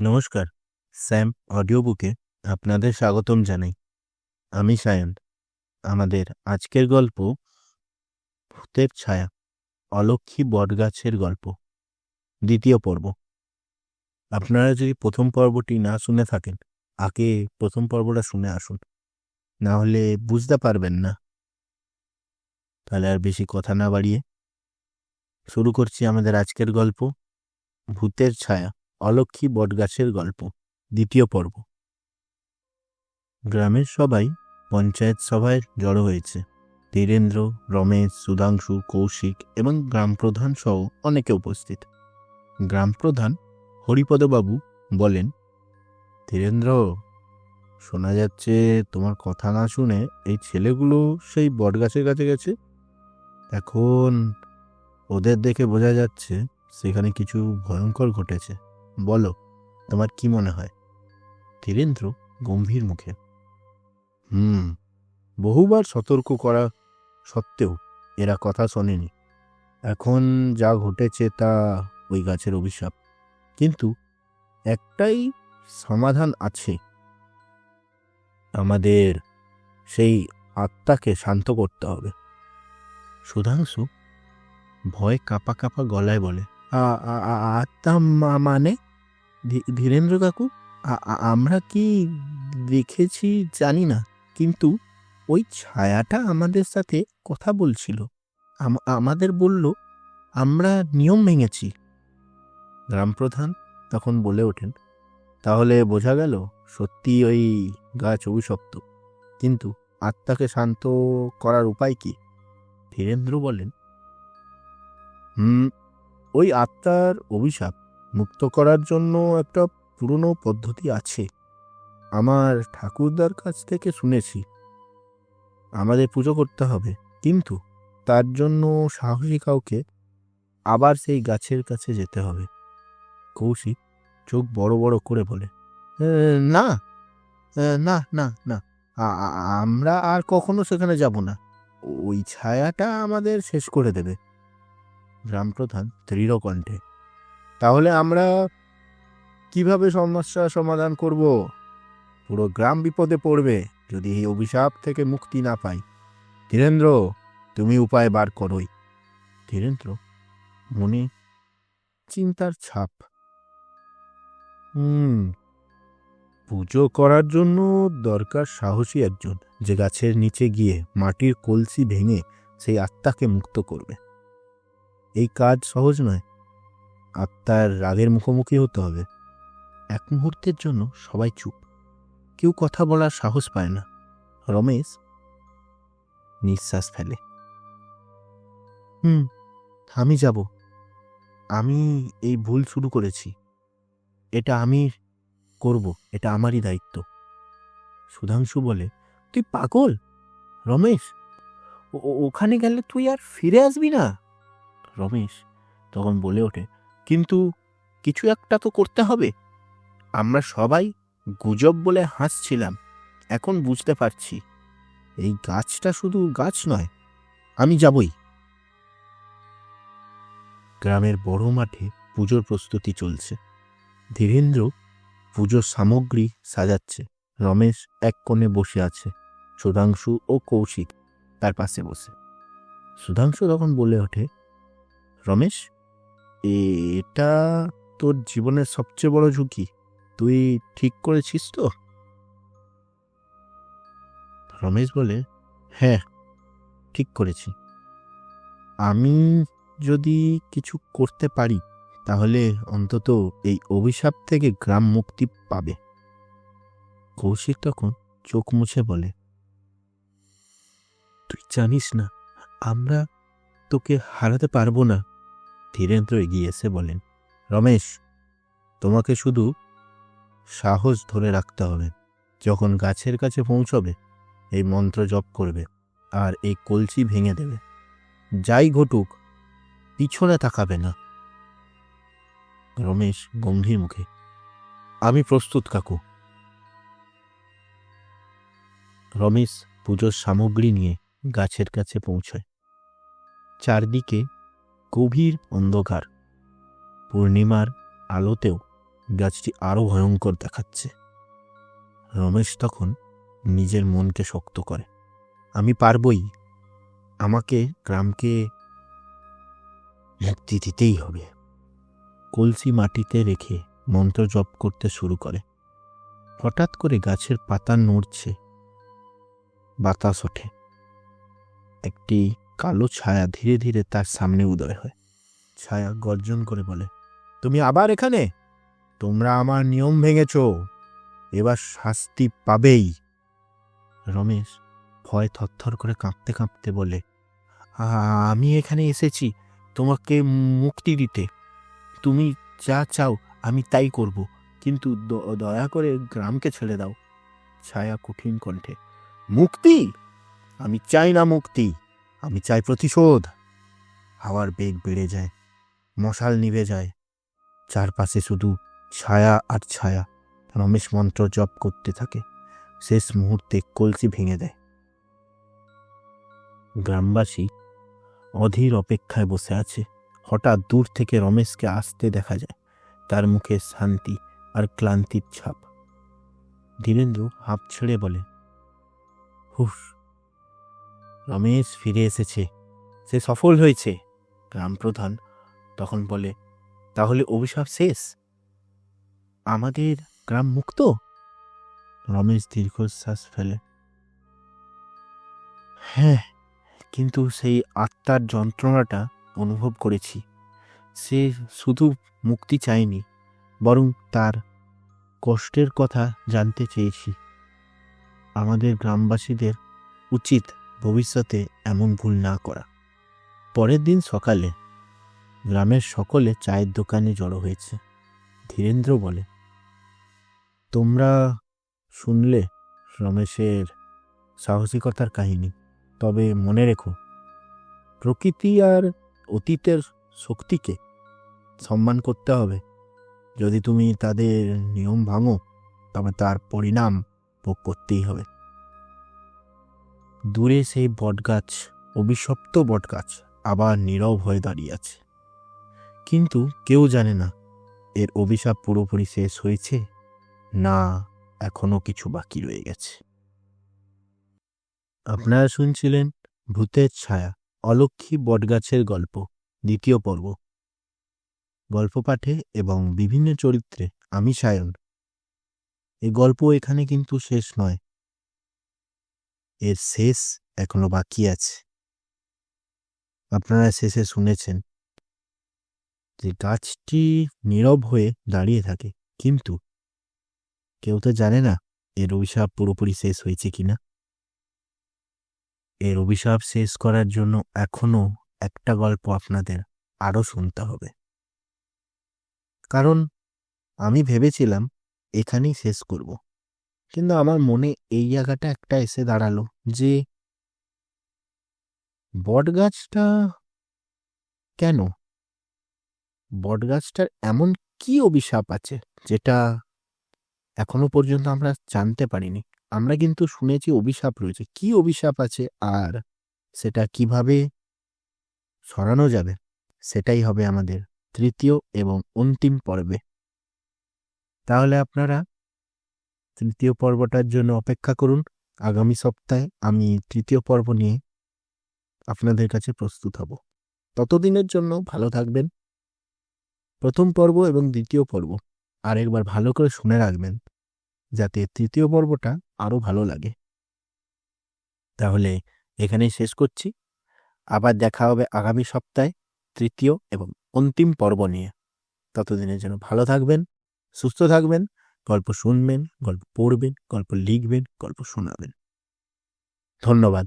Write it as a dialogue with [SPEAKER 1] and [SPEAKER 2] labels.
[SPEAKER 1] নমস্কার, Sam audio বুকে আপনাদের স্বাগতম জানাই। আমি সায়ন। আমাদের আজকের গল্প ভূতের ছায়া, অলক্ষী বটগাছের গল্প, দ্বিতীয় পর্ব। আপনারা যদি প্রথম পর্বটি না শুনে থাকেন, আগে প্রথম পর্বটা শুনে আসুন, না হলে বুঝতে পারবেন না। তাহলে আর বেশি কথা না বাড়িয়ে শুরু করছি আমাদের আজকের গল্প, ভূতের ছায়া, অলক্ষী বটগাছের গল্প, দ্বিতীয় পর্ব। গ্রামের সবাই পঞ্চায়েত সভায় জড়ো হয়েছে। ধীরেন্দ্র, রমেশ, সুধাংশু, কৌশিক এবং গ্রামপ্রধান সহ অনেকে উপস্থিত। গ্রামপ্রধান হরিপদবাবু বলেন, ধীরেন্দ্র, শোনা যাচ্ছে তোমার কথা না শুনে এই ছেলেগুলো সেই বটগাছের কাছে গেছে। এখন ওদের দেখে বোঝা যাচ্ছে সেখানে কিছু ভয়ঙ্কর ঘটেছে। বলো, তোমার কি মনে হয়? ধীরেন্দ্র গম্ভীর মুখে, বহুবার সতর্ক করা সত্ত্বেও এরা কথা শোনেনি। এখন যা ঘটেছে তা ওই গাছের অভিশাপ, কিন্তু একটাই সমাধান আছে। আমাদের সেই আত্মাকে শান্ত করতে হবে। সুধাংশু ভয় কাঁপা কাঁপা গলায় বলে, আত্মা মানে? ধীরেন্দ্র কাকু, আমরা কি দেখেছি জানি না, কিন্তু ওই ছায়াটা আমাদের সাথে কথা বলছিল, আমাদের বলল আমরা নিয়ম ভেঙেছি। গ্রামপ্রধান তখন বলে ওঠেন, তাহলে বোঝা গেল সত্যি ওই গাছ অভিশপ্ত, কিন্তু আত্মাকে শান্ত করার উপায় কি? ধীরেন্দ্র বলেন, ওই আত্মার অভিশাপ মুক্ত করার জন্য একটা পুরনো পদ্ধতি আছে। আমার ঠাকুরদার কাছ থেকে শুনেছি। আমাদের পুজো করতে হবে, কিন্তু তার জন্য সাহসী কাউকে আবার সেই গাছের কাছে যেতে হবে। কৌশিক চোখ বড় বড় করে বলে, না না না না, আমরা আর কখনো সেখানে যাব না। ওই ছায়াটা আমাদের শেষ করে দেবে। গ্রামপ্রধান দৃঢ় কণ্ঠে, তাহলে আমরা কিভাবে সমস্যা সমাধান করব? পুরো গ্রাম বিপদে পড়বে যদি এই অভিশাপ থেকে মুক্তি না পাই। ধীরেন্দ্র, তুমি উপায় বার করোই। ধীরেন্দ্র মনে চিন্তার ছাপ। পুজো করার জন্য দরকার সাহসী একজন, যে গাছের নিচে গিয়ে মাটির কলসি ভেঙে সেই আত্মাকে মুক্ত করবে। এই কাজ সহজ নয়। আত্মার রাগের মুখোমুখি হতে হবে। এক মুহূর্তের জন্য সবাই চুপ, কেউ কথা বলার সাহস পায় না। রমেশ নিঃশ্বাস ফেলে, আমি যাব। আমি এই ভুল শুরু করেছি, এটা আমি করব, এটা আমারই দায়িত্ব। সুধাংশু বলে, তুই পাগল রমেশ, ওখানে গেলে তুই আর ফিরে আসবি না। রমেশ তখন বলে ওঠে, কিন্তু কিছু একটা তো করতে হবে। আমরা সবাই গুজব বলে হাসছিলাম, এখন বুঝতে পারছি এই গাছটা শুধু গাছ নয়, আমি যাবই। গ্রামের বড় মাঠে পুজোর প্রস্তুতি চলছে। ধীরেন্দ্র পুজোর সামগ্রী সাজাচ্ছে। রমেশ এক কোণে বসে আছে, সুধাংশু ও কৌশিক তার পাশে বসে। সুধাংশু তখন বলে ওঠে, রমেশ, এটা তোর জীবনের সবচেয়ে বড় ঝুঁকি, তুই ঠিক করেছিস তো? রমেশ বলে, হ্যাঁ, ঠিক করেছি। আমি যদি কিছু করতে পারি তাহলে অন্তত এই অভিশাপ থেকে গ্রাম মুক্তি পাবে। কৌশিক তখন চোখ মুছে বলে, তুই জানিস না আমরা তোকে হারাতে পারবো না। ধীরেন্দ্র এগিয়ে এসে বলেন, রমেশ, তোমাকে শুধু সাহস ধরে রাখতে হবে। যখন গাছের কাছে পৌঁছবে এই মন্ত্র জপ করবে আর এই কলসি ভেঙে দেবে। যাই ঘটুক পিছনে তাকাবে না। রমেশ গম্ভীর মুখে, আমি প্রস্তুত কাকু। রমেশ পুজোর সামগ্রী নিয়ে গাছের কাছে পৌঁছয়। চারদিকে গভীর অন্ধকার। পূর্ণিমার আলোতেও গাছটি আরো ভয়ঙ্কর দেখাচ্ছে। রমেশ তখন নিজের মনকে শক্ত করে, আমি পারবই, আমাকে গ্রামকে মুক্তি দিতেই হবে। কলসি মাটিতে রেখে মন্ত্র জপ করতে শুরু করে। হঠাৎ করে গাছের পাতা নড়ছে, বাতাস ওঠে। একটি কালো ছায়া ধীরে ধীরে তার সামনে উদয় হয়। ছায়া গর্জন করে বলে, তুমি আবার এখানে? তোমরা আমার নিয়ম ভেঙেছ, এবার শাস্তি পাবেই। রমেশ ভয় থরথর করে কাঁপতে কাঁপতে বলে, আমি এখানে এসেছি তোমাকে মুক্তি দিতে। তুমি যা চাও আমি তাই করব, কিন্তু দয়া করে গ্রামকে ছেড়ে দাও। ছায়া কঠিন কণ্ঠে, মুক্তি? আমি চাই না মুক্তি, আমি চাই প্রতিশোধ। হাওয়ার বেগ বেড়ে যায়, মশাল নিভে যায়, চারপাশে শুধু ছায়া আর ছায়া। রমেশ মন্ত্র জপ করতে থাকে। শেষ মুহূর্তে কলসি ভেঙে দেয়। গ্রামবাসী অধীর অপেক্ষায় বসে আছে। হঠাৎ দূর থেকে রমেশকে আসতে দেখা যায়। তার মুখে শান্তি আর ক্লান্তির ছাপ। ধীরেন্দ্র হাঁপ ছেড়ে বলে, হুস, রমেশ ফিরে এসেছে, সে সফল হয়েছে। গ্রামপ্রধান তখন বলে, তাহলে অভিশাপ শেষ, আমাদের গ্রাম মুক্ত? রমেশ দীর্ঘশ্বাস ফেলে, হ্যাঁ, কিন্তু সেই আত্মার যন্ত্রণাটা অনুভব করেছি। সে শুধু মুক্তি চায়নি, বরং তার কষ্টের কথা জানতে চেয়েছি। আমাদের গ্রামবাসীদের উচিত ভবিষ্যতে এমন ভুল না করা। পরের দিন সকালে গ্রামের সকলে চায়ের দোকানে জড়ো হয়েছে। ধীরেন্দ্র বলে, তোমরা শুনলে রমেশের সাহসিকতার কাহিনী, তবে মনে রেখো, প্রকৃতি আর অতীতের শক্তিকে সম্মান করতে হবে। যদি তুমি তাদের নিয়ম ভাঙো, তবে তার পরিণাম ভোগ করতেই হবে। দূরে সেই বটগাছ, অভিশপ্ত বটগাছ, আবার নীরব হয়ে দাঁড়িয়ে আছে। কিন্তু কেউ জানে না এর অভিশাপ পুরোপুরি শেষ হয়েছে না এখনো কিছু বাকি রয়ে গেছে। আপনারা শুনছিলেন ভূতের ছায়া, অলক্ষী বটগাছের গল্প, দ্বিতীয় পর্ব। গল্প পাঠে এবং বিভিন্ন চরিত্রে আমি সায়ন। এই গল্প এখানে কিন্তু শেষ নয়, এর শেষ এখনো বাকি আছে। আপনারা শেষে শুনেছেন যে গাছটি নীরব হয়ে দাঁড়িয়ে থাকে, কিন্তু কেউ তো জানে না এর অভিশাপ পুরোপুরি শেষ হয়েছে কিনা। এর অভিশাপ শেষ করার জন্য এখনো একটা গল্প আপনাদের আরো শুনতে হবে। কারণ আমি ভেবেছিলাম এখানেই শেষ করব, কিন্তু আমার মনে এই জায়গাটা একটা এসে দাঁড়ালো যে বটগাছটা কেন, বটগাছটার এমন কি অভিশাপ আছে যেটা এখনো পর্যন্ত আমরা জানতে পারিনি। আমরা কিন্তু শুনেছি অভিশাপ রয়েছে, কি অভিশাপ আছে আর সেটা কিভাবে সরানো যাবে, সেটাই হবে আমাদের তৃতীয় এবং অন্তিম পর্বে। তাহলে আপনারা তৃতীয় পর্বটার জন্য অপেক্ষা করুন। আগামী সপ্তাহে আমি তৃতীয় পর্ব নিয়ে আপনাদের কাছে প্রস্তুত হব। ততদিনের জন্য ভালো থাকবেন। প্রথম পর্ব এবং দ্বিতীয় পর্ব আরেকবার ভালো করে শুনে রাখবেন, যাতে তৃতীয় পর্বটা আরো ভালো লাগে। তাহলে এখানেই শেষ করছি। আবার দেখা হবে আগামী সপ্তাহে তৃতীয় এবং অন্তিম পর্ব নিয়ে। ততদিনের জন্য ভালো থাকবেন, সুস্থ থাকবেন, গল্প শুনবেন, গল্প পড়বেন, গল্প লিখবেন, গল্প শোনাবেন। ধন্যবাদ।